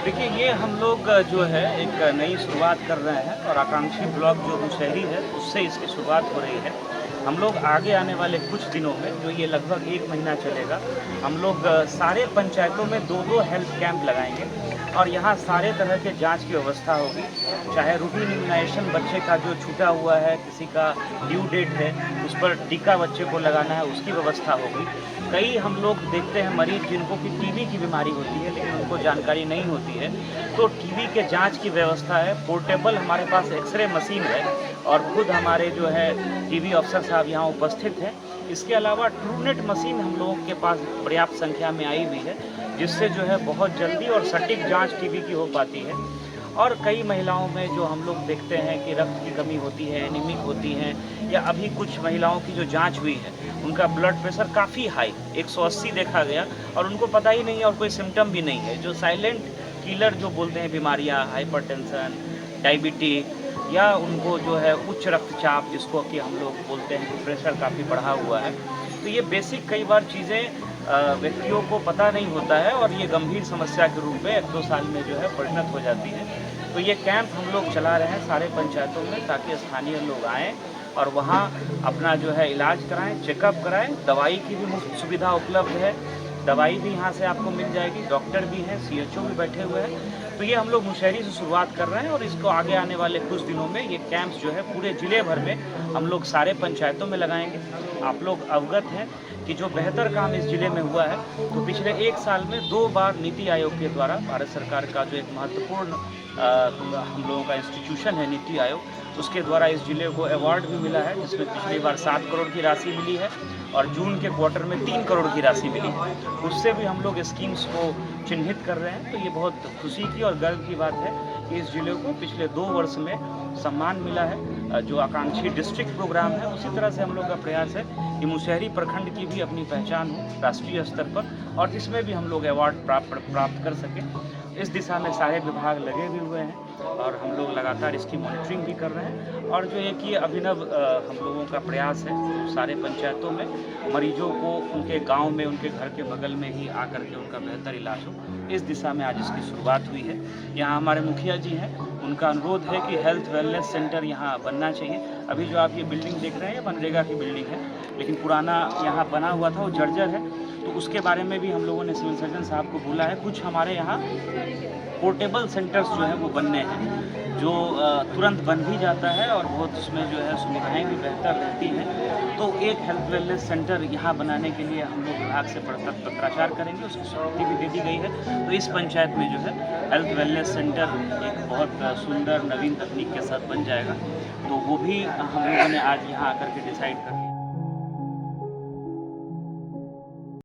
देखिए, ये हम लोग जो है एक नई शुरुआत कर रहे हैं और आकांक्षी ब्लॉक जो मुशहरी है, उससे इसकी शुरुआत हो रही है। हम लोग आगे आने वाले कुछ दिनों में, जो ये लगभग 1 महीना चलेगा, हम लोग सारे पंचायतों में 2-2 हेल्थ कैंप लगाएँगे और यहाँ सारे तरह के जाँच की व्यवस्था होगी। चाहे रूटीन इम्यूनाइज़ेशन बच्चे का जो छूटा हुआ है, किसी का ड्यू डेट है, उस पर टीका बच्चे को लगाना है, उसकी व्यवस्था होगी। कई हम लोग देखते हैं मरीज़ जिनको कि टीबी की बीमारी होती है, लेकिन उनको जानकारी नहीं होती है, तो टीबी के जाँच की व्यवस्था है। पोर्टेबल हमारे पास एक्स-रे मशीन है और खुद हमारे जो है टीबी अफ़सर साहब यहाँ उपस्थित हैं। इसके अलावा ट्रूनेट मशीन हम लोगों के पास पर्याप्त संख्या में आई हुई है, जिससे जो है बहुत जल्दी और सटीक जाँच टीबी की हो पाती है। और कई महिलाओं में जो हम लोग देखते हैं कि रक्त की कमी होती है, एनीमिक होती हैं, या अभी कुछ महिलाओं की जो जाँच हुई है, उनका ब्लड प्रेशर काफ़ी हाई 180 देखा गया और उनको पता ही नहीं है और कोई सिम्पटम भी नहीं है। जो साइलेंट किलर जो बोलते हैं बीमारियाँ, हाइपरटेंशन, डायबिटीज़, या उनको जो है उच्च रक्तचाप जिसको कि हम लोग बोलते हैं कि प्रेशर काफ़ी बढ़ा हुआ है। तो ये बेसिक कई बार चीज़ें व्यक्तियों को पता नहीं होता है और ये गंभीर समस्या के रूप में 1-2 साल में जो है परिणत हो जाती है। तो ये कैंप हम लोग चला रहे हैं सारे पंचायतों में, ताकि स्थानीय लोग आएँ और वहाँ अपना जो है इलाज कराएँ, चेकअप कराएँ। दवाई की भी मुफ़्त सुविधा उपलब्ध है। दवाई भी यहाँ से आपको मिल जाएगी, डॉक्टर भी हैं, सीएचओ भी बैठे हुए हैं। तो ये हम लोग मुशहरी से शुरुआत कर रहे हैं और इसको आगे आने वाले कुछ दिनों में ये कैंप्स जो है पूरे ज़िले भर में हम लोग सारे पंचायतों में लगाएँगे। आप लोग अवगत हैं कि जो बेहतर काम इस ज़िले में हुआ है, तो पिछले 1 साल में 2 बार नीति आयोग के द्वारा भारत सरकार का जो एक महत्वपूर्ण हम लोगों का इंस्टीट्यूशन है नीति आयोग, उसके द्वारा इस ज़िले को अवार्ड भी मिला है, जिसमें पिछली बार 7 करोड़ की राशि मिली है और जून के क्वार्टर में 3 करोड़ की राशि मिली है। उससे भी हम लोग स्कीम्स को चिन्हित कर रहे हैं। तो ये बहुत खुशी की और गर्व की बात है कि इस ज़िले को पिछले 2 वर्ष में सम्मान मिला है। जो आकांक्षी डिस्ट्रिक्ट प्रोग्राम है, उसी तरह से हम लोग का प्रयास है कि मुशहरी प्रखंड की भी अपनी पहचान हो राष्ट्रीय स्तर पर और इसमें भी हम लोग अवार्ड प्राप्त कर सकें। इस दिशा में सारे विभाग लगे भी हुए हैं और हम लोग लगातार इसकी मॉनिटरिंग भी कर रहे हैं। और जो एक ये अभिनव हम लोगों का प्रयास है, सारे पंचायतों में मरीजों को उनके गांव में, उनके घर के बगल में ही आकर के उनका बेहतर इलाज हो, इस दिशा में आज इसकी शुरुआत हुई है। यहाँ हमारे मुखिया जी हैं, उनका अनुरोध है कि हेल्थ वेलनेस सेंटर यहाँ बनना चाहिए। अभी जो आप ये बिल्डिंग देख रहे हैं, ये मनरेगा की बिल्डिंग है, लेकिन पुराना यहाँ बना हुआ था, वो जर्जर है। तो उसके बारे में भी हम लोगों ने सिविल सर्जन साहब को बोला है। कुछ हमारे यहाँ पोर्टेबल सेंटर्स जो है वो बनने हैं, जो तुरंत बन भी जाता है और बहुत उसमें जो है सुविधाएं भी बेहतर रहती हैं। तो एक हेल्थ वेलनेस सेंटर यहाँ बनाने के लिए हम लोग विभाग से पत्राचार करेंगे, उसकी स्वीकृति भी दे दी गई है। तो इस पंचायत में जो है हेल्थ वेलनेस सेंटर एक बहुत सुंदर नवीन तकनीक के साथ बन जाएगा। तो वो भी हम लोगों ने आज यहाँ आकर के डिसाइड कर